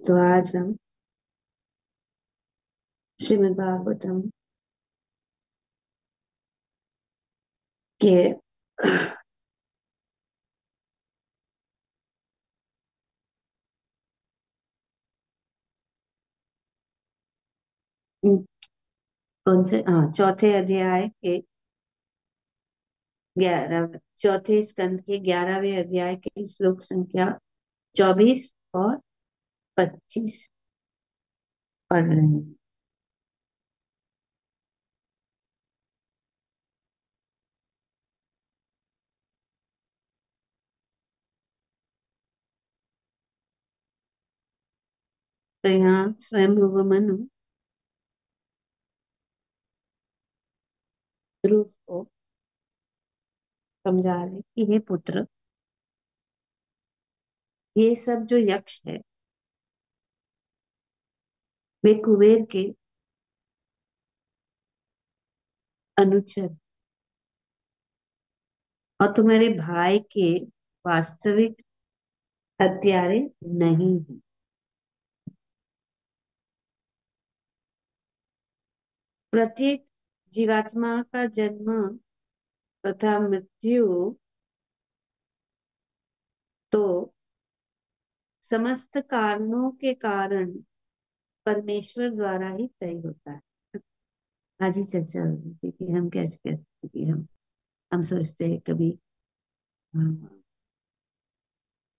तो आज हम श्रीमद् भागवतम के 4 अध्याय के 11 चौथे स्कंद के 11वें अध्याय के श्लोक संख्या 24 और 25 पढ़ रहे हैं। तो यहाँ स्वयं मनु ध्रुव को समझा रहे कि हे पुत्र, ये सब जो यक्ष है वे कुबेर के अनुचर और तुम्हारे भाई के वास्तविक हत्यारे नहीं है। प्रत्येक जीवात्मा का जन्म तथा मृत्यु तो समस्त कारणों के कारण परमेश्वर द्वारा ही तय होता है। आज ही चर्चा हो रही थी कि हम कैसे कहते हैं कि हम सोचते हैं कभी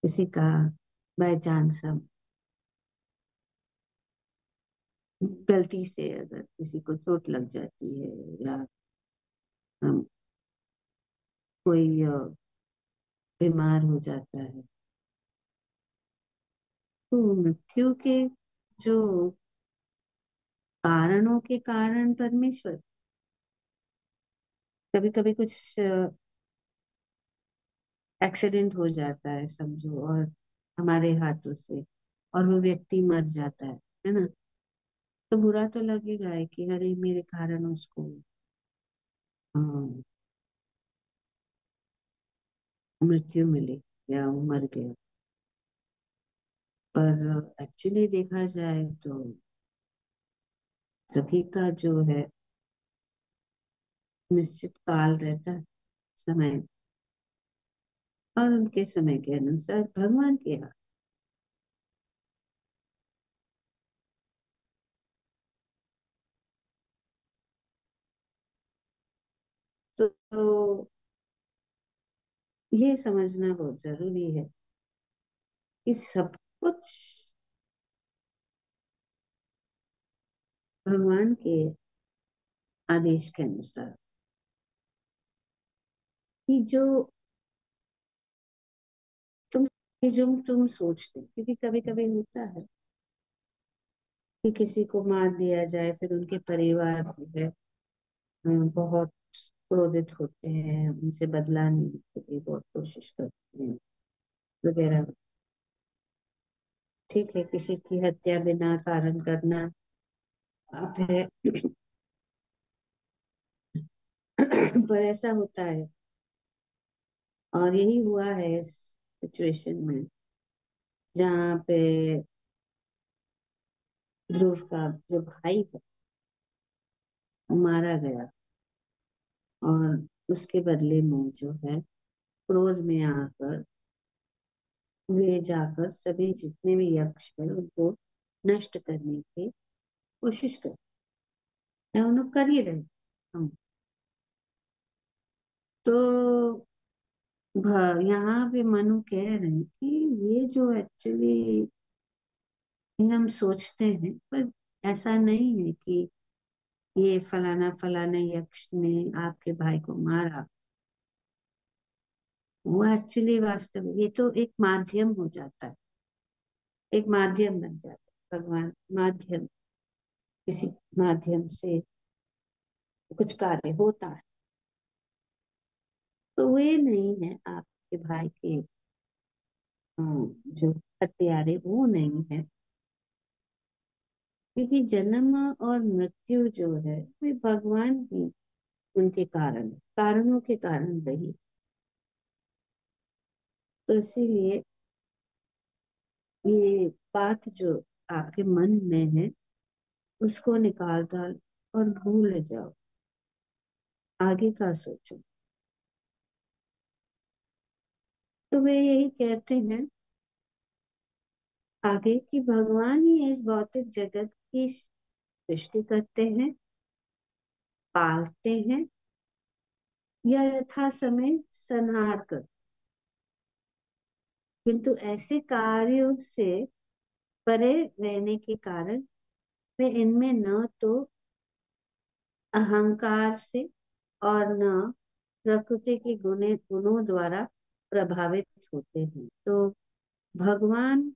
किसी का बाय चांस हम गलती से अगर किसी को चोट लग जाती है या हम कोई बीमार हो जाता है तो मृत्यु के जो कारणों के कारण परमेश्वर कभी कभी कुछ एक्सीडेंट हो जाता है समझो और हमारे हाथों से और वो व्यक्ति मर जाता है ना। तो बुरा तो लगेगा ही कि अरे मेरे कारण उसको हाँ, मृत्यु मिली या वो मर गया। पर एक्चुअली देखा जाए तो सभी का जो है निश्चित काल रहता है, समय, और उनके समय के अनुसार भगवान के हाथ। तो ये समझना बहुत जरूरी है कि सब कुछ भगवान के आदेश के अनुसार कि जो तुम जो तुम सोचते, क्योंकि कभी कभी होता है कि किसी को मार दिया जाए फिर उनके परिवार जो है बहुत क्रोधित होते हैं, उनसे बदला लेने के लिए बहुत कोशिश करते हैं वगैरह। ठीक है, किसी की हत्या बिना कारण करना पाप है। पर ऐसा होता है और यही हुआ है इस सिचुएशन में जहाँ पे ध्रुव का जो भाई है वो मारा गया और उसके बदले में जो है क्रोध में आकर वे जाकर सभी जितने भी यक्ष है उनको नष्ट करने की कोशिश कर उन लोग कर ही रहे। हम तो यहाँ पे मनु कह रहे हैं कि ये जो एक्चुअली हम सोचते हैं पर ऐसा नहीं है कि ये फलाना फलाना यक्ष ने आपके भाई को मारा। वो एक्चुअली वास्तव में ये तो एक माध्यम हो जाता है, एक माध्यम बन जाता है। भगवान माध्यम, किसी माध्यम से कुछ कार्य होता है तो वे नहीं है आपके भाई के जो हत्यारे वो नहीं है, क्योंकि जन्म और मृत्यु जो है वे भगवान ही उनके कारण कारणों के कारण रही। तो इसीलिए ये बात जो आपके मन में है उसको निकाल डाल और भूल जाओ, आगे का सोचो। तो वे यही कहते हैं आगे कि भगवान ही इस भौतिक जगत की सृष्टि करते हैं, पालते हैं या यथा समय संहार कर, किंतु ऐसे कार्यों से परे रहने के कारण वे इनमें न तो अहंकार से और न प्रकृति के गुणों द्वारा प्रभावित होते हैं। तो भगवान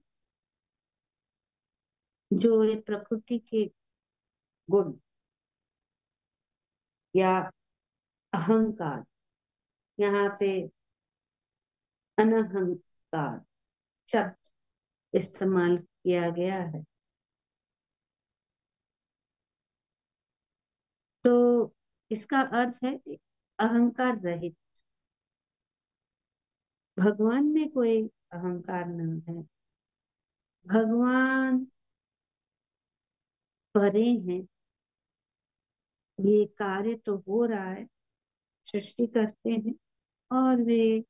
जो ये प्रकृति के गुण या अहंकार, यहाँ पे अनहंकार शब्द इस्तेमाल किया गया है, तो इसका अर्थ है अहंकार रहित। भगवान में कोई अहंकार नहीं है, भगवान परे हैं। ये कार्य तो हो रहा है, सृष्टि करते हैं और वे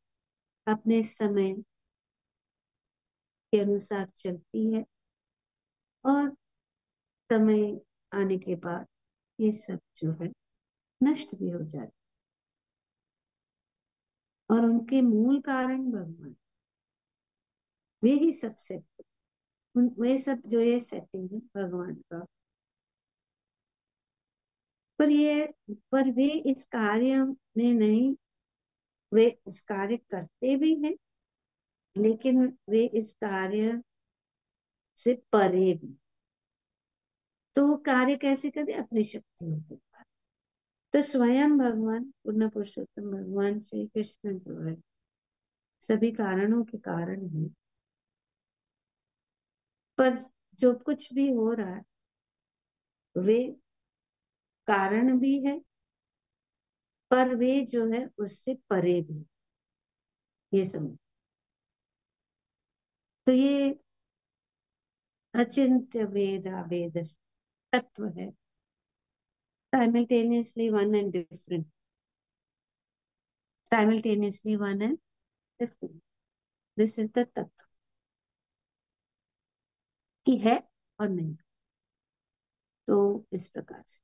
अपने समय के अनुसार चलती है और समय आने के बाद ये सब जो है नष्ट भी हो जाता है। और उनके मूल कारण भगवान, वे ही सबसे वे सब जो ये सेटिंग है भगवान का। पर ये पर वे इस कार्य में नहीं, वे इस कार्य करते भी हैं लेकिन वे इस कार्य से परे भी। तो वो कार्य कैसे करे? अपनी शक्तियों के द्वारा। तो स्वयं भगवान पूर्ण पुरुषोत्तम भगवान श्री कृष्ण जो है सभी कारणों के कारण है। पर जो कुछ भी हो रहा है वे कारण भी है, पर वे जो है उससे परे भी, ये समझ। तो ये अचिंत्य वेद वेद तत्व है, simultaneously one and different, simultaneously one and different. This is the तत्व की है और नहीं। तो इस प्रकार से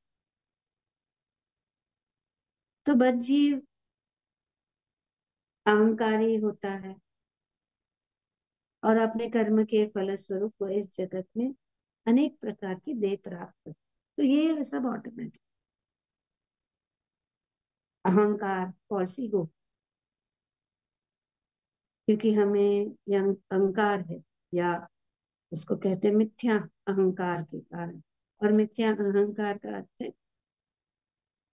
तो बद जीव अहंकारी होता है और अपने कर्म के फलस्वरूप वो इस जगत में अनेक प्रकार की देह प्राप्त करता है। तो ये सब ऑटोमेटिक अहंकार पॉलिसी हो, क्योंकि हमें यह अहंकार है या उसको कहते हैं मिथ्या अहंकार के कारण। और मिथ्या अहंकार का अर्थ है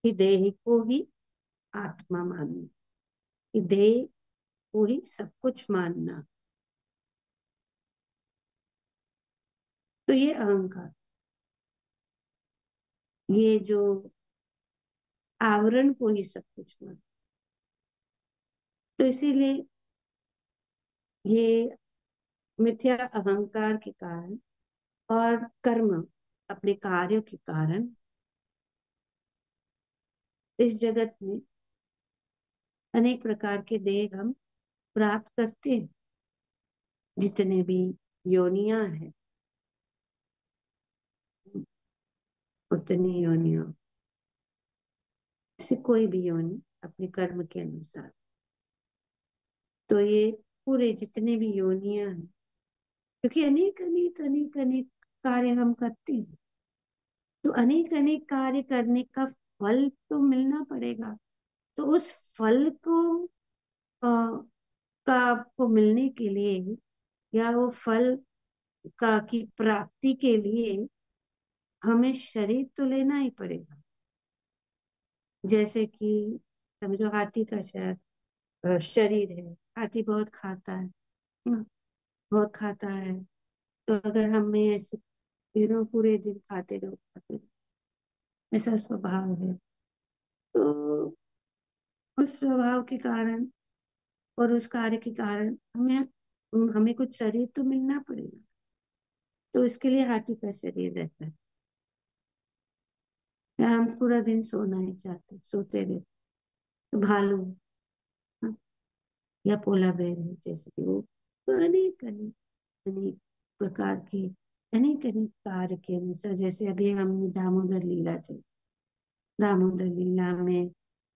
कि देह को ही आत्मा मानना, कि देह को ही सब कुछ मानना। तो ये अहंकार, ये जो आवरण को ही सब कुछ मानना। तो इसीलिए ये मिथ्या अहंकार के कारण और कर्म अपने कार्यों के कारण इस जगत में अनेक प्रकार के देह हम प्राप्त करते हैं। जितने भी योनियां हैं उतनी योनियां से कोई भी योनि अपने कर्म के अनुसार। तो ये पूरे जितने भी योनियां हैं, क्योंकि अनेक अनेक अनेक अनेक कार्य हम करते हैं, तो अनेक अनेक कार्य करने का फल तो मिलना पड़ेगा। तो उस फल को अ, का आपको मिलने के लिए या वो फल का की प्राप्ति के लिए हमें शरीर तो लेना ही पड़ेगा। जैसे कि समझो हाथी का शरीर है, हाथी बहुत खाता है ना, बहुत खाता है। तो अगर हमें ऐसे पूरे दिन खाते रहो, ऐसा स्वभाव है, तो उस स्वभाव के कारण और उस कार्य के कारण हमें हमें कुछ शरीर तो मिलना पड़ेगा। तो इसके लिए हाथी का शरीर रहता है। या हम पूरा दिन सोना ही चाहते, सोते रहे। तो भालू, हाँ, या पोला बेर है, जैसे कि वो तो अनेक अनेक अनेक प्रकार के, अनेक अनेक कार्य के अनुसार, जैसे अभी हमने दामोदर लीला चल, दामोदर लीला में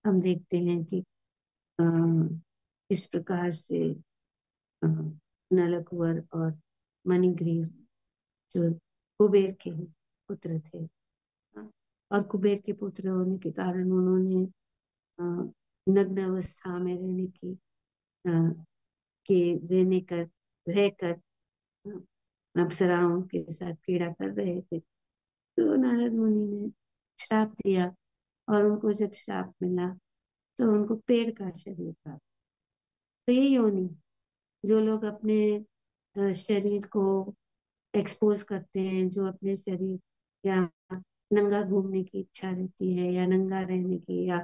हम देखते हैं कि अ, इस प्रकार से अ, नलकुवर और मणिग्रीव जो कुबेर के ही पुत्र थे, हाँ, और कुबेर के पुत्र होने के कारण उन्होंने अ, नग्न अवस्था में रहने की अ, के रहने कर रहकर अप्सराओं के साथ क्रीड़ा कर रहे थे। तो नारद मुनि ने श्राप दिया, और उनको जब श्राप मिला तो उनको पेड़ का शरीर था। तो ये योनि, जो लोग अपने शरीर को एक्सपोज करते हैं, जो अपने शरीर या नंगा घूमने की इच्छा रहती है, या नंगा रहने की, या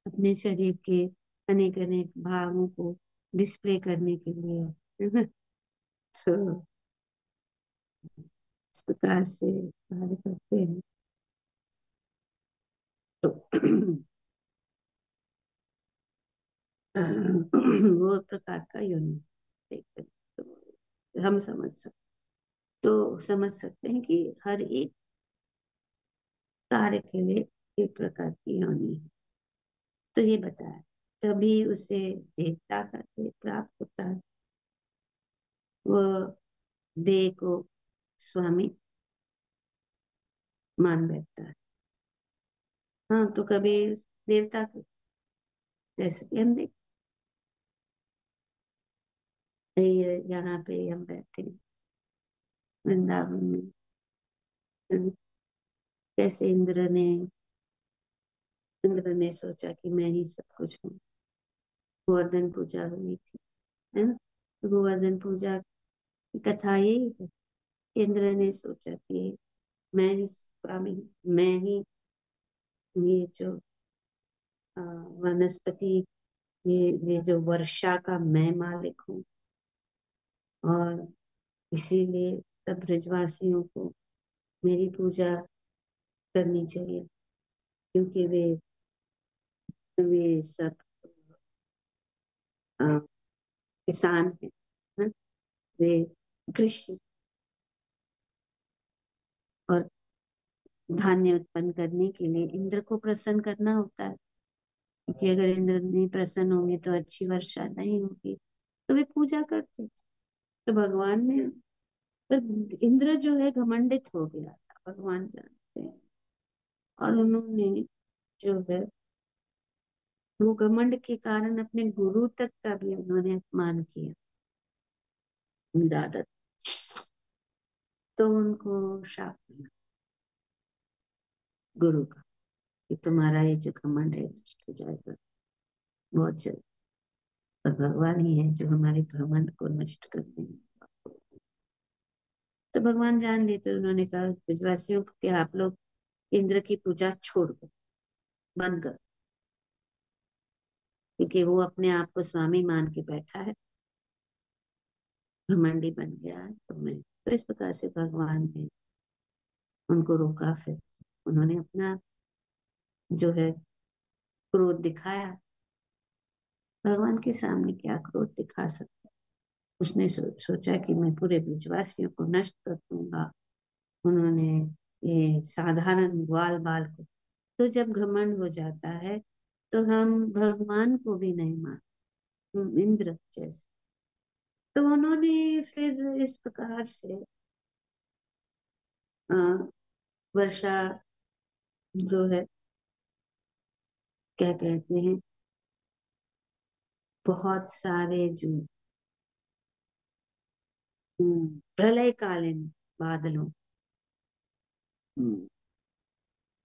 अपने शरीर के अनेक अनेक भागों को डिस्प्ले करने के लिए तो इस प्रकार से कार्य करते हैं। तो वो प्रकार का योनि देखते हैं। तो हम समझ सकते हैं कि हर एक कार्य के लिए एक प्रकार की योनि है। तो ये बताया, तभी उसे देवता का देह प्राप्त होता है, वो देह को स्वामी मान बैठता है। हाँ, तो कभी देवता को, जैसे कि हम देखते हैं, यहाँ पे हम बैठे हैं, वृंदावन में, कैसे इंद्र ने सोचा कि मैं ही सब कुछ हूँ। गोवर्धन पूजा हुई थी, है ना? तो गोवर्धन पूजा की कथा यही है। इंद्र ने सोचा कि मैं ही स्वामी हूँ, मैं ही ये जो वनस्पति, ये जो वर्षा का मैं मालिक हूँ। और इसीलिए सब ब्रजवासियों को मेरी पूजा करनी चाहिए, क्योंकि वे सब अ, किसान हैं, है? वे कृषि और धान्य उत्पन्न करने के लिए इंद्र को प्रसन्न करना होता है, क्योंकि अगर इंद्र नहीं प्रसन्न होंगे तो अच्छी वर्षा नहीं होगी। तो वे पूजा करते थे। तो भगवान ने, पर इंद्र जो है घमंडित हो गया था, भगवान जानते हैं। और उन्होंने जो है, वो घमंड के कारण अपने गुरु तक का भी उन्होंने अपमान किया, दादा। तो उनको शाप मिला गुरु का, कि तुम्हारा ये जो घमंड है नष्ट हो जाएगा बहुत जल्द। और भगवान ही है जो हमारे घमंड को नष्ट कर देंगे। तो भगवान जान लेते, उन्होंने कहा ब्रजवासियों को कि आप लोग इंद्र की पूजा छोड़ दो, बंद कर, क्योंकि वो अपने आप को स्वामी मान के बैठा है, घमंडी बन गया है। तो इस प्रकार से भगवान ने उनको रोका। फिर उन्होंने अपना जो है क्रोध दिखाया। भगवान के सामने क्या क्रोध दिखा सकता? उसने सोचा कि मैं पूरे ब्रजवासियों को नष्ट कर दूंगा। उन्होंने ये साधारण ग्वाल बाल को, तो जब घमंड हो जाता है तो हम भगवान को भी नहीं मान, इंद्र जैसे। तो उन्होंने फिर इस प्रकार से अ, वर्षा जो है, क्या कहते हैं, बहुत सारे जो प्रलयकालीन बादलों हम्म,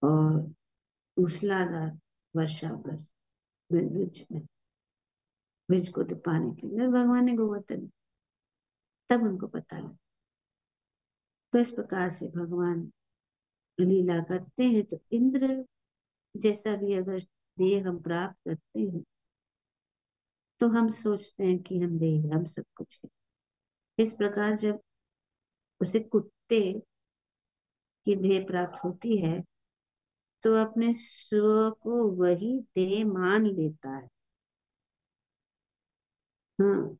और मूसलाधार वर्षा बरस ब्रिज में, ब्रिज को तो पाने के लिए भगवान ने गोवर्धन, तब उनको पता लगा। तो इस प्रकार से भगवान लीला करते हैं। तो इंद्र जैसा भी अगर देह हम प्राप्त करते हैं, तो हम सोचते हैं कि हम देह, हम सब कुछ है। इस प्रकार जब उसे कुत्ते की देह प्राप्त होती है तो अपने स्व को वही देह मान लेता है। हाँ,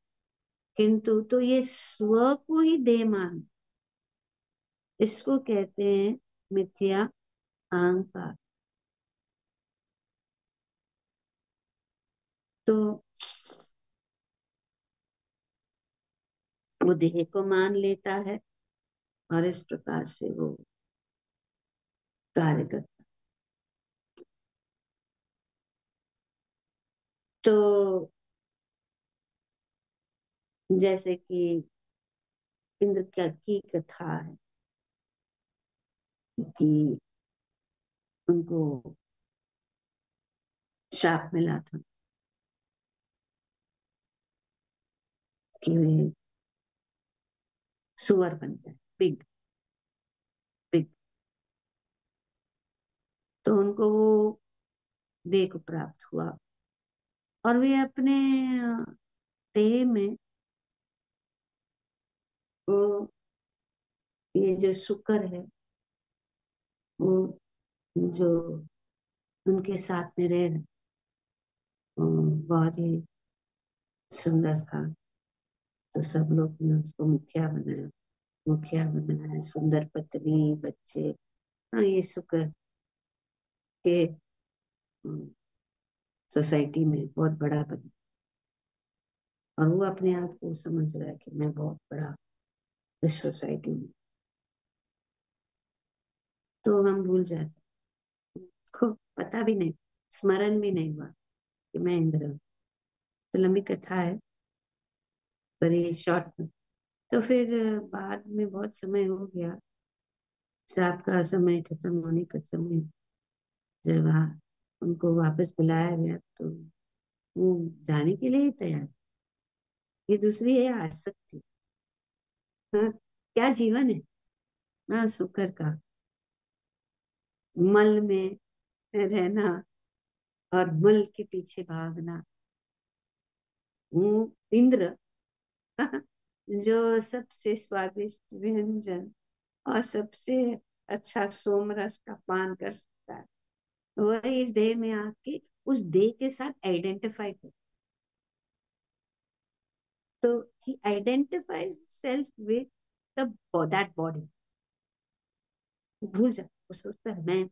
किंतु तो ये स्व को ही देह मान, इसको कहते हैं मिथ्या अहंकार। तो वो देह को मान लेता है और इस प्रकार से वो कार्य करता। तो जैसे कि इंद्र की कथा है कि उनको श्राप मिला था कि वे सुअर बन जाए, पिग। पिग। तो उनको वो देह को प्राप्त हुआ और वे अपने देह में वो ये जो शुक्र है वो जो उनके साथ में रह रहे, बहुत ही सुंदर था। तो सब लोग ने उसको मुखिया बनाया। मुखिया बनाया, सुंदर पत्नी, बच्चे। हाँ, ये शुक्र के सोसाइटी में बहुत बड़ा बना और वो अपने आप को समझ रहा है कि मैं बहुत बड़ा इस सोसाइटी में। तो हम भूल जाते, को पता भी नहीं, स्मरण भी नहीं हुआ कि मैं इंद्र हूँ। तो लंबी कथा है पर ये शॉर्ट में। तो फिर बाद में बहुत समय हो गया, श्राप का समय खत्म होने का समय, जब उनको वापस बुलाया गया तो वो जाने के लिए ही तैयार। ये दूसरी है आसक्ति। हाँ, क्या जीवन है। हाँ, शुक्र का मल में रहना और मल के पीछे भागना। हूँ इंद्र जो सबसे स्वादिष्ट व्यंजन और सबसे अच्छा सोमरस का पान कर सकता है, वह इस देह में आके उस देह के साथ आइडेंटिफाई कर। तो he identifies self with the that body. भूल जा, वो सोचता है मैं।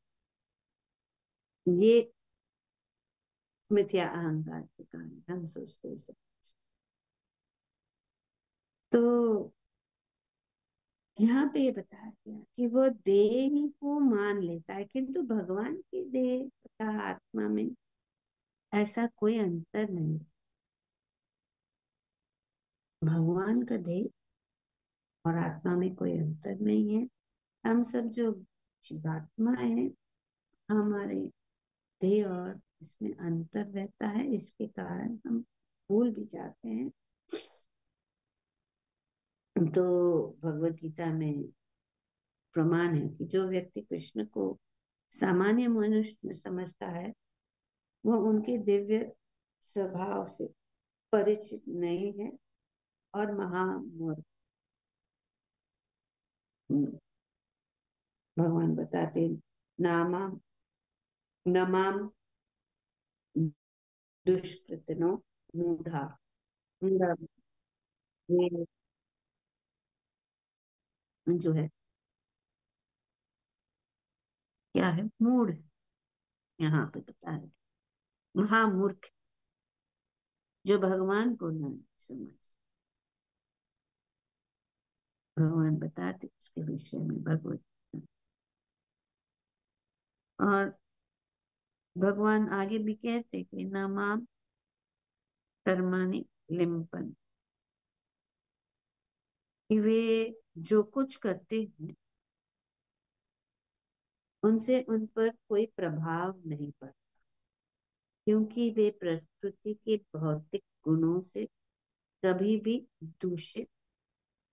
ये मिथ्या अहंकार के कारण हम सोचते हैं सब। तो यहाँ पे ये बताया गया कि वो देह को मान लेता है, किंतु भगवान की देह तथा आत्मा में ऐसा कोई अंतर नहीं। भगवान का देह और आत्मा में कोई अंतर नहीं है। हम सब जो जीवात्मा है, हमारे देह और इसमें अंतर रहता है, इसके कारण हम भूल भी जाते हैं। तो भगवत गीता में प्रमाण है कि जो व्यक्ति कृष्ण को सामान्य मनुष्य समझता है वो उनके दिव्य स्वभाव से परिचित नहीं है और महामूर्ख। भगवान बताते नामा नमाम दुष्कृतनो मूढ़ा। मूढ़ा ये जो है, क्या है, मूढ़ है। यहाँ पे बता है महामूर्ख, जो भगवान को नहीं समझ। भगवान बताते उसके विषय में भगवत। और भगवान आगे भी कहते कि न माम कर्माणि लिम्पन, कि वे जो कुछ करते हैं उनसे उन पर कोई प्रभाव नहीं पड़ता, क्योंकि वे प्रकृति के भौतिक गुणों से कभी भी दूषित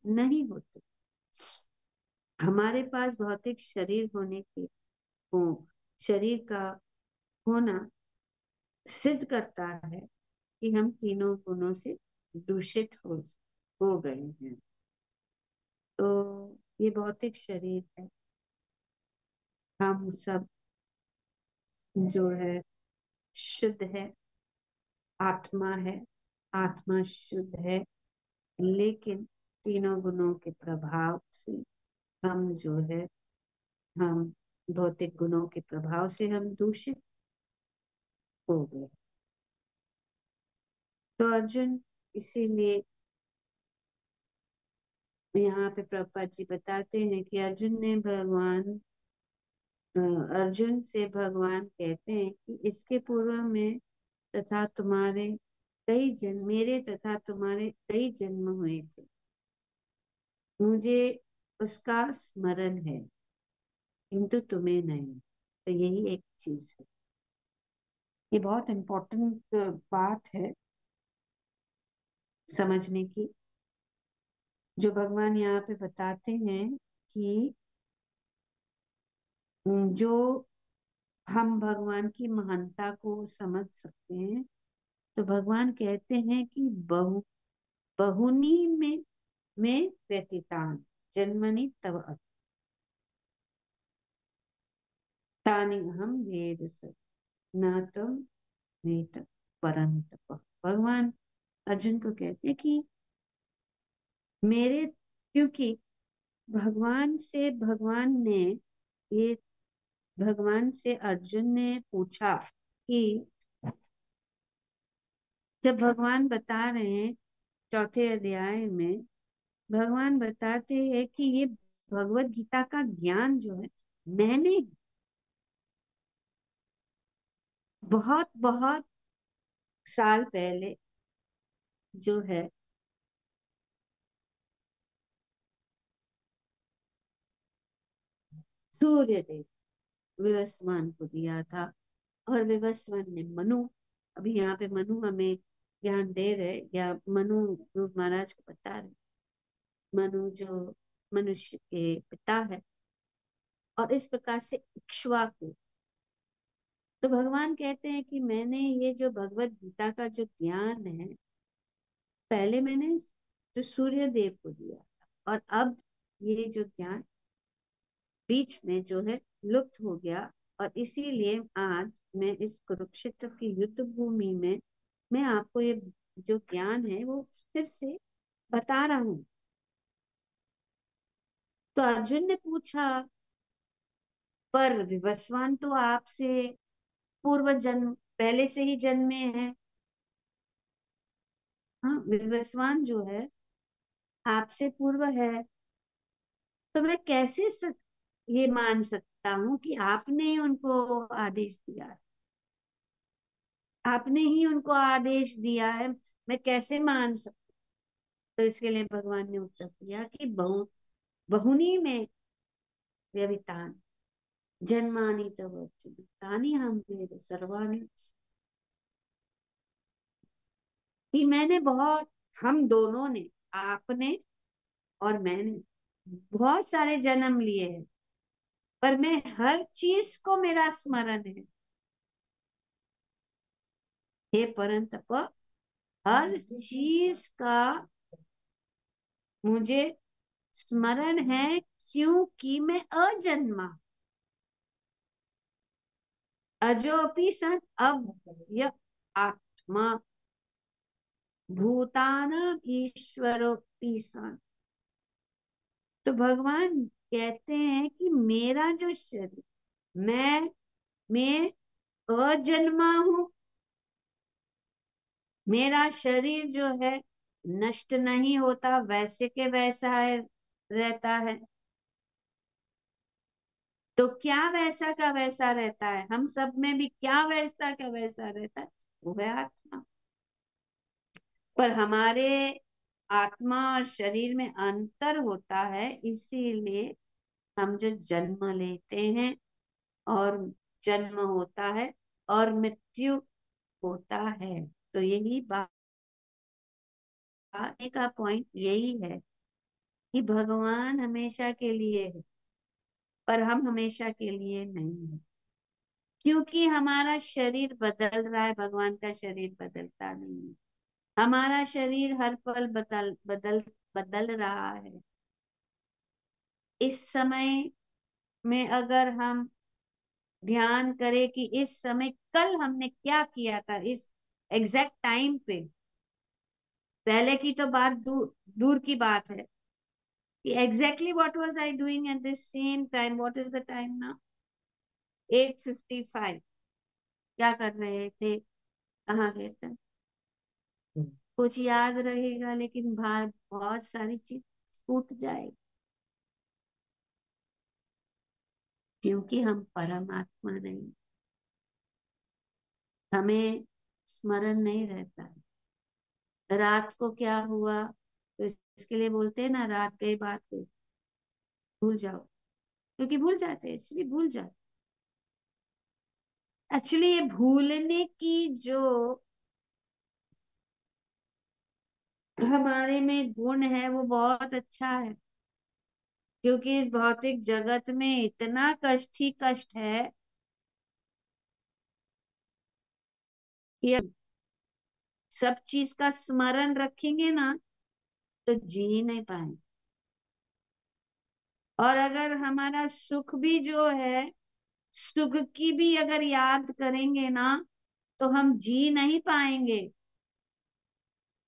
नहीं होते। हमारे पास भौतिक शरीर होने के हो शरीर का होना सिद्ध करता है कि हम तीनों गुणों से दूषित हो गए हैं। तो ये भौतिक शरीर है। हम सब जो है शुद्ध है, आत्मा है, आत्मा शुद्ध है, लेकिन तीनों गुणों के प्रभाव से हम जो है, हम भौतिक गुणों के प्रभाव से हम दूषित हो गए। तो अर्जुन, इसीलिए यहाँ पे प्रभुपाद जी बताते हैं कि अर्जुन से भगवान कहते हैं कि इसके पूर्व में तथा तुम्हारे कई जन्म, मेरे तथा तुम्हारे कई जन्म हुए थे, मुझे उसका स्मरण है, किंतु तुम्हें नहीं। तो यही एक चीज है, ये बहुत इम्पोर्टेंट बात है समझने की, जो भगवान यहाँ पे बताते हैं कि जो हम भगवान की महानता को समझ सकते हैं। तो भगवान कहते हैं कि बहुनी में व्यतीतान जन्मनि तव तानि हम वेद स न तुम वेद परंतप। भगवान अर्जुन को कहते हैं कि मेरे, क्योंकि ये भगवान से अर्जुन ने पूछा कि जब भगवान बता रहे हैं चौथे अध्याय में, भगवान बताते हैं कि ये भगवत गीता का ज्ञान जो है, मैंने बहुत बहुत साल पहले जो है सूर्य देव विवस्वान को दिया था। और विवस्वान ने मनु, अभी यहाँ पे मनु हमें ज्ञान दे रहे, या मनु ध्रुव महाराज को बता रहे, मनु जो मनुष्य के पिता है, और इस प्रकार से इक्ष्वाकु। तो भगवान कहते हैं कि मैंने ये जो भगवत गीता का जो ज्ञान है, पहले मैंने जो सूर्य देव को दिया था, और अब ये जो ज्ञान बीच में जो है लुप्त हो गया। और इसीलिए आज मैं इस कुरुक्षेत्र की युद्ध भूमि में मैं आपको ये जो ज्ञान है वो फिर से बता रहा हूँ। तो अर्जुन ने पूछा, पर विवस्वान तो आपसे पूर्व जन्म पहले से ही जन्मे हैं। हाँ, विवस्वान जो है आपसे पूर्व है, तो मैं कैसे ये मान सकता हूँ कि आपने ही उनको आदेश दिया है, आपने ही उनको आदेश दिया है, मैं कैसे मान सकता। तो इसके लिए भगवान ने उत्तर दिया कि बहुनी में व्यवितान जन्मानी तव अर्जुन तानी हम वेद सर्वाणि। कि मैंने बहुत, हम दोनों ने, आपने और मैंने बहुत सारे जन्म लिए हैं, पर मैं हर चीज को मेरा स्मरण है। हे परंतप, हर चीज का मुझे स्मरण है, क्योंकि मैं अजन्मा, अजोपि सन अव्यय आत्मा भूतान ईश्वरोपि सन। तो भगवान कहते हैं कि मेरा जो शरीर, मैं अजन्मा हूं, मेरा शरीर जो है नष्ट नहीं होता, वैसे के वैसा है, रहता है। तो क्या वैसा का वैसा रहता है, हम सब में भी क्या वैसा का वैसा रहता है, वो है आत्मा। पर हमारे आत्मा और शरीर में अंतर होता है, इसीलिए हम जो जन्म लेते हैं, और जन्म होता है और मृत्यु होता है। तो यही बात का पॉइंट यही है कि भगवान हमेशा के लिए है, पर हम हमेशा के लिए नहीं है, क्योंकि हमारा शरीर बदल रहा है, भगवान का शरीर बदलता नहीं है। हमारा शरीर हर पल बदल बदल बदल रहा है। इस समय में अगर हम ध्यान करें कि इस समय कल हमने क्या किया था, इस एग्जैक्ट टाइम पे, पहले की तो बात दूर दूर की बात है कि exactly what was I doing at this same time, what is the time now, 8:55। क्या कर रहे थे, कहाँ गए थे, कुछ याद रहेगा लेकिन बहुत सारी चीज छूट जाएगी, क्योंकि हम परमात्मा नहीं, हमें स्मरण नहीं रहता है। रात को क्या हुआ, तो इसके लिए बोलते हैं ना, रात गई बात गई, भूल जाओ, क्योंकि भूल जाते हैं, एक्चुअली भूल जाते। एक्चुअली ये भूलने की जो हमारे में गुण है वो बहुत अच्छा है, क्योंकि इस भौतिक जगत में इतना कष्ट ही कष्ट है कि अब सब चीज का स्मरण रखेंगे ना तो जी ही नहीं पाएंगे। और अगर हमारा सुख भी जो है, सुख की भी अगर याद करेंगे ना तो हम जी नहीं पाएंगे,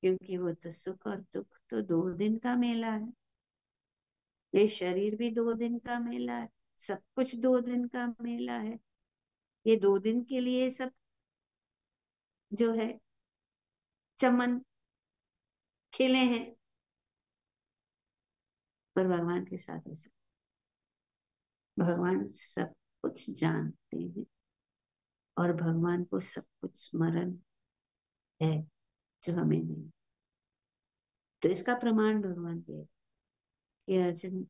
क्योंकि वो तो सुख और दुख तो 2 दिन का मेला है। ये शरीर भी 2 दिन का मेला है, सब कुछ 2 दिन का मेला है। ये 2 दिन के लिए सब जो है चमन खिले हैं, पर भगवान के साथ ऐसा, भगवान सब कुछ जानते हैं और भगवान को सब कुछ स्मरण है जो हमें नहीं। तो इसका प्रमाण भगवान दे कि अर्जुन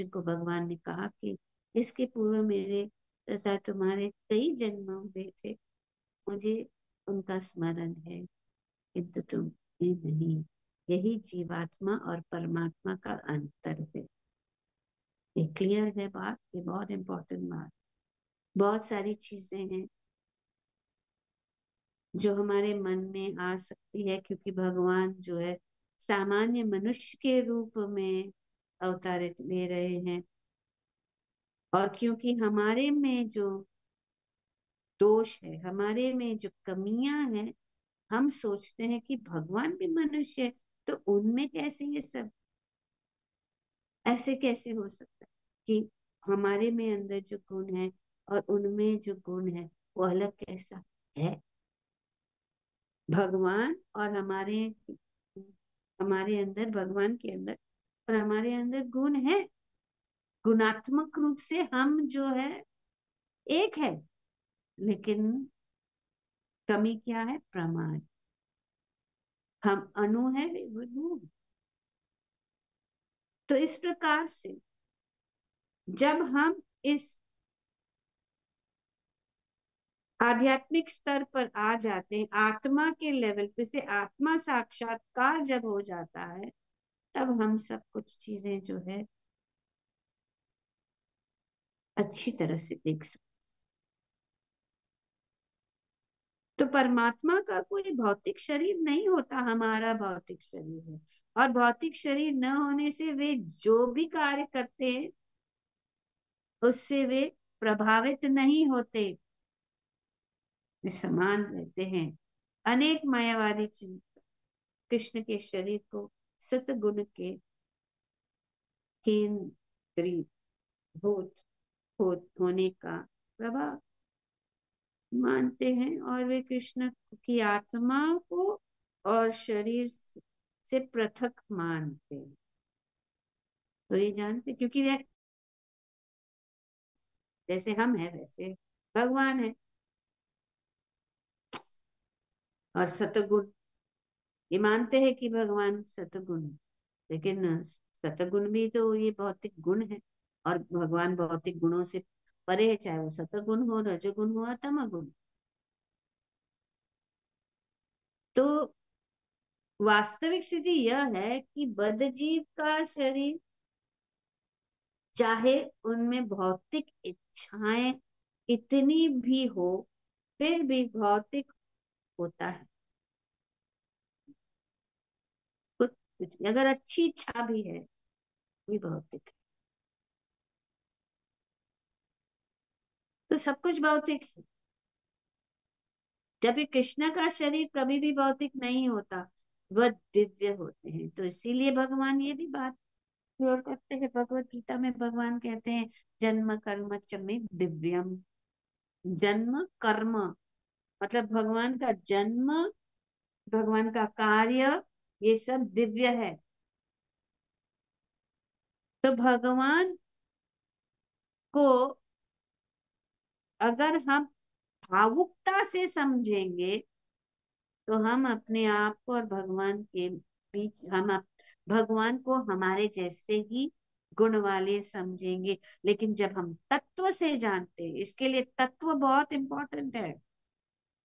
को भगवान ने कहा कि इसके पूर्व मेरे तथा तुम्हारे कई जन्म हुए थे, मुझे उनका स्मरण है, किंतु तुम्हें नहीं। यही जीवात्मा और परमात्मा का अंतर है। ये क्लियर है बात, ये बहुत इंपॉर्टेंट बात। बहुत सारी चीजें हैं जो हमारे मन में आ सकती है, क्योंकि भगवान जो है सामान्य मनुष्य के रूप में अवतारित ले रहे हैं, और क्योंकि हमारे में जो दोष है, हमारे में जो कमियां हैं, हम सोचते हैं कि भगवान भी मनुष्य है, तो उनमें कैसे ये सब, ऐसे कैसे हो सकता है कि हमारे में अंदर जो गुण है और उनमें जो गुण है वो अलग कैसा है। भगवान और हमारे अंदर, भगवान के अंदर और हमारे अंदर गुण है, गुणात्मक रूप से हम जो है एक है, लेकिन कमी क्या है, प्रमाण। हम अणु है, वे विभु। तो इस प्रकार से जब हम इस आध्यात्मिक स्तर पर आ जाते हैं, आत्मा के लेवल पे से आत्मा साक्षात्कार जब हो जाता है, तब हम सब कुछ चीजें जो है अच्छी तरह से देख सकते। तो परमात्मा का कोई भौतिक शरीर नहीं होता, हमारा भौतिक शरीर है, और भौतिक शरीर न होने से वे जो भी कार्य करते हैं उससे वे प्रभावित नहीं होते, वे समान रहते हैं। अनेक मायावादी चिंतक कृष्ण के शरीर को सतगुण के केंद्रीभूत होने का प्रभाव मानते हैं, और वे कृष्ण की आत्मा को और शरीर से पृथक मानते हैं। तो ये जानते, क्योंकि वे जैसे हम है वैसे भगवान है, और सतगुण, ये मानते हैं कि भगवान सतगुण है, लेकिन सतगुण भी तो ये भौतिक गुण है, और भगवान भौतिक गुणों से परे है, चाहे वो सतगुण हो, रजोगुण हो या तमगुण। तो वास्तविक स्थिति यह है कि बद्धजीव का शरीर, चाहे उनमें भौतिक इच्छाएं कितनी भी हो, फिर भी भौतिक होता है। कुछ अगर अच्छी इच्छा भी है भी भौतिक है। तो सब कुछ भौतिक है। जबकि कृष्ण का शरीर कभी भी भौतिक नहीं होता, वह दिव्य होते हैं। तो इसीलिए भगवान ये भी बात क्लियर करते हैं, भगवत गीता में भगवान कहते हैं जन्म कर्म च मे दिव्यम। जन्म कर्म मतलब भगवान का जन्म, भगवान का कार्य, ये सब दिव्य है। तो भगवान को अगर हम भावुकता से समझेंगे, तो हम अपने आप को और भगवान के बीच, भगवान को हमारे जैसे ही गुण वाले समझेंगे। लेकिन जब हम तत्व से जानते हैं, इसके लिए तत्व बहुत इंपॉर्टेंट है।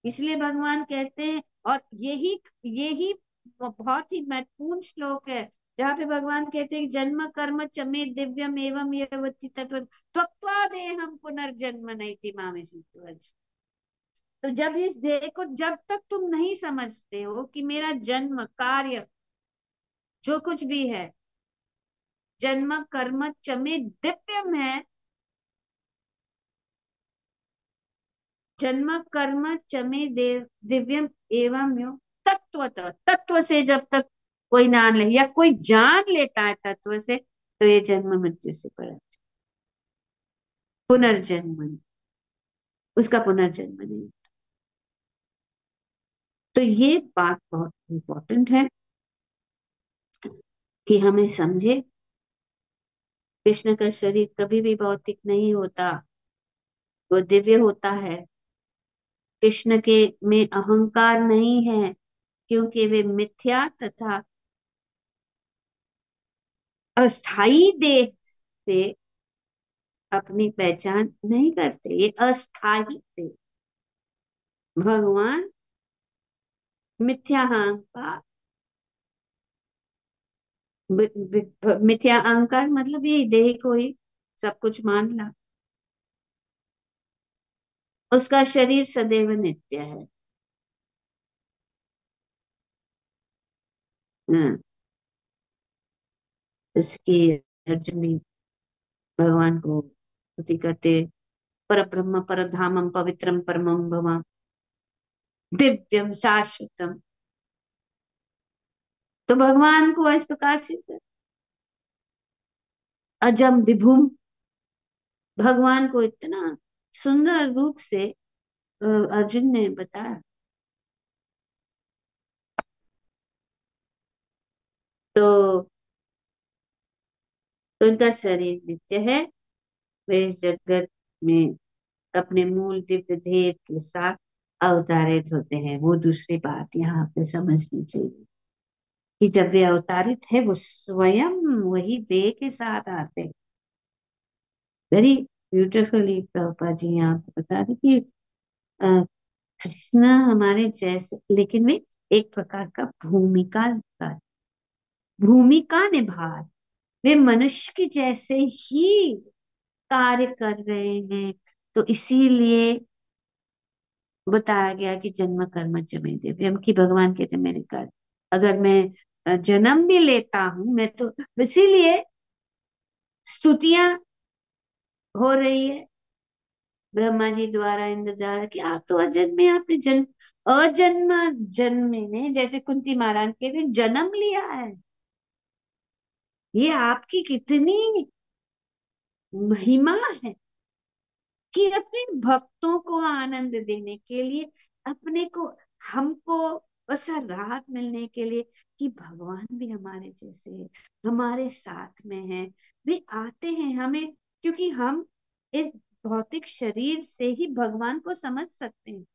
इसलिए भगवान कहते हैं, और यही यही बहुत ही महत्वपूर्ण श्लोक है, जहाँ पे भगवान कहते हैं कि जन्म कर्म चमे दिव्यम एवं यवति तत्व त्वक्त्वा देहम पुनर्जन्म नैति मामिषि। तो जब इस देह को, जब तक तुम नहीं समझते हो कि मेरा जन्म कार्य जो कुछ भी है, जन्म कर्म चमे दिव्यम है, जन्म कर्म चमे देव दिव्यम एवं यो तत्वतः, तत्व से जब तक कोई ना ले या कोई जान लेता है तत्व से, तो ये जन्म मृत्यु से पड़ा, पुनर्जन्म नहीं, उसका पुनर्जन्म नहीं। तो ये बात बहुत इंपॉर्टेंट है कि हमें समझे, कृष्ण का शरीर कभी भी भौतिक नहीं होता, वो दिव्य होता है। कृष्ण के में अहंकार नहीं है, क्योंकि वे मिथ्या तथा अस्थाई देह से अपनी पहचान नहीं करते, ये अस्थाई थे। भगवान मिथ्या अहंकार, मिथ्या अहंकार मतलब ये देह को ही सब कुछ मानना। उसका शरीर सदैव नित्य है। हाँ, उसकी अर्जुन भी भगवान को स्तुति करते, पर ब्रह्म पर धामम पवित्रम परमम भवम दिव्यम शाश्वतम। तो भगवान को इस प्रकार से अजम विभुम, भगवान को इतना सुंदर रूप से अर्जुन ने बताया। तो उनका शरीर नित्य है, वे इस जगत में अपने मूल दिव्य देह के साथ अवतारित होते हैं। वो दूसरी बात यहाँ पे समझनी चाहिए कि जब वे अवतारित है, वो स्वयं वही देह के साथ आते हैं। वेरी ब्यूटिफुली प्रभुपाद जी यहाँ पे बता रहे कि अ, कृष्ण हमारे जैसे, लेकिन वे एक प्रकार का भूमिका निभा रहे। वे मनुष्य के जैसे ही कार्य कर रहे हैं। तो इसीलिए बताया गया कि जन्म कर्म च मे दिव्यम, कि भगवान कहते हैं मेरे कर्म, अगर मैं जन्म भी लेता हूं मैं तो, इसीलिए स्तुतियां हो रही है ब्रह्मा जी द्वारा, इंद्र द्वारा, कि आप तो अजन्मे, आपने जन्म, अजन्म जन्मे ने, जैसे कुंती महाराज कहते हैं, जन्म लिया है। ये आपकी कितनी महिमा है कि अपने भक्तों को आनंद देने के लिए, अपने को, हमको ऐसा राहत मिलने के लिए, कि भगवान भी हमारे जैसे है, हमारे साथ में है। वे आते हैं हमें, क्योंकि हम इस भौतिक शरीर से ही भगवान को समझ सकते हैं।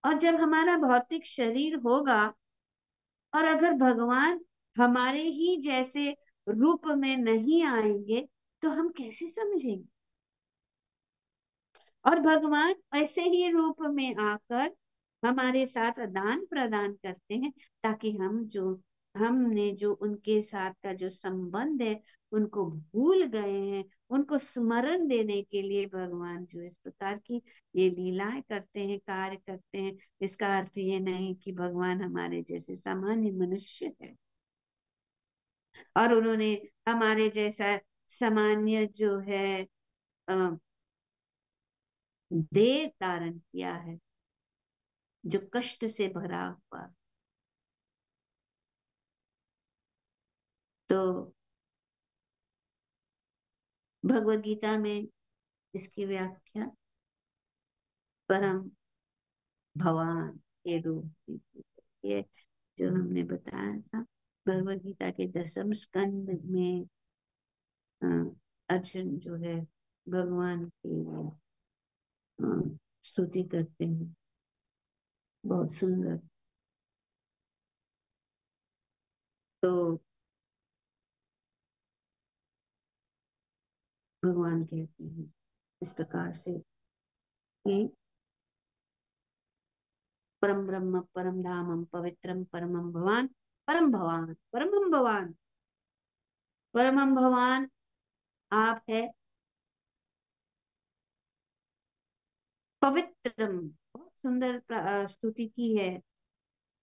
और जब हमारा भौतिक शरीर होगा, और अगर भगवान हमारे ही जैसे रूप में नहीं आएंगे, तो हम कैसे समझेंगे। और भगवान ऐसे ही रूप में आकर हमारे साथ आदान प्रदान करते हैं, ताकि हम जो, हमने जो उनके साथ का जो संबंध है उनको भूल गए हैं, उनको स्मरण देने के लिए भगवान जो इस प्रकार की ये लीलाएं करते हैं, कार्य करते हैं। इसका अर्थ ये नहीं कि भगवान हमारे जैसे सामान्य मनुष्य है। और उन्होंने हमारे जैसा सामान्य जो है अ, देह धारण किया है, जो कष्ट से भरा हुआ। तो भगवत गीता में इसकी व्याख्या परम भगवान के रूप में की गई है, जो हमने बताया था। भगवत गीता के 10वें स्कंद में अ, अर्जुन जो है भगवान की अ, स्तुति करते हैं, बहुत सुंदर। तो भगवान कहते हैं इस प्रकार से कि परम ब्रह्म परम धामम पवित्रम परमम भवान, परम भवान परमम भवान, परमम भवान आप है, पवित्रम, बहुत सुंदर स्तुति की है।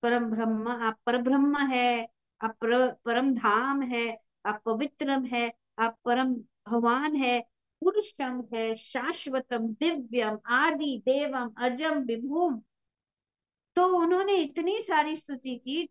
परम ब्रह्म, आप पर ब्रह्म है, आप परम धाम है, आप पवित्रम है, आप परम भगवान है, पुरुषम है, शाश्वतम दिव्यम आदि देवम अजम विभुम। तो उन्होंने इतनी सारी स्तुति की,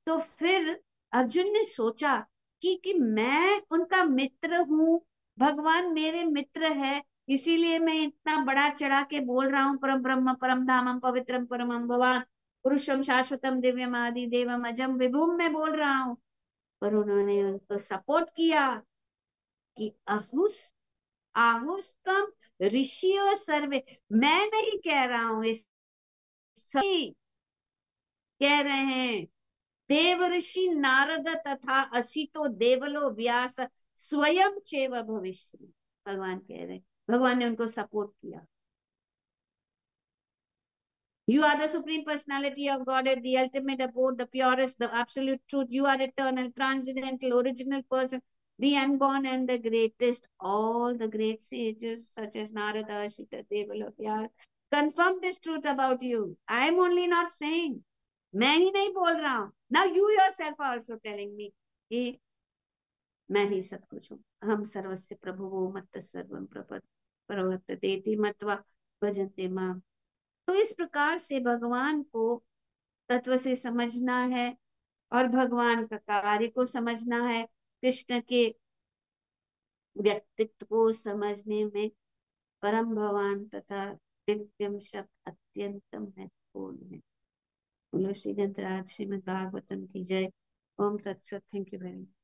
तो फिर अर्जुन ने सोचा कि मैं उनका मित्र हूँ, भगवान मेरे मित्र है, इसीलिए मैं इतना बड़ा चढ़ा के बोल रहा हूँ परम ब्रह्म परम धामम पवित्रम परमम भगवान पुरुषम शाश्वतम दिव्यम आदि देवम अजम विभुम में बोल रहा हूँ। पर उन्होंने उनको सपोर्ट किया कि अहुस आहुस्तम ऋषियों सर्वे, मैं नहीं कह रहा हूँ, ये सभी कह रहे हैं। देव ऋषि नारद तथा असितो देवलो व्यास स्वयं चैव भविष्य, भगवान कह रहे हैं, भगवान ने उनको सपोर्ट किया। You are the supreme personality of Godhead, the ultimate abode, the purest, the absolute truth. You are eternal, transcendental, original person, the unborn and the greatest. All the great sages such as Narada, Ashita, Devala, Vyas confirm this truth about you. I am only not saying. मैं ही नहीं बोल रहा हूँ। Now you yourself are also telling me कि मैं ही सब कुछ हूँ। हम सर्वस्य प्रभुवो मत्त सर्वं प्रवर्तते मत्वा भजन्ते माम। तो इस प्रकार से भगवान को तत्व से समझना है और भगवान का कार्य को समझना है। कृष्ण के व्यक्तित्व को समझने में परम भगवान तथा दिव्यम शब्द अत्यंत महत्वपूर्ण है। बोलो श्री गणराज श्रीमद् भागवतम की जय। ओम तत्सत। Thank you very much.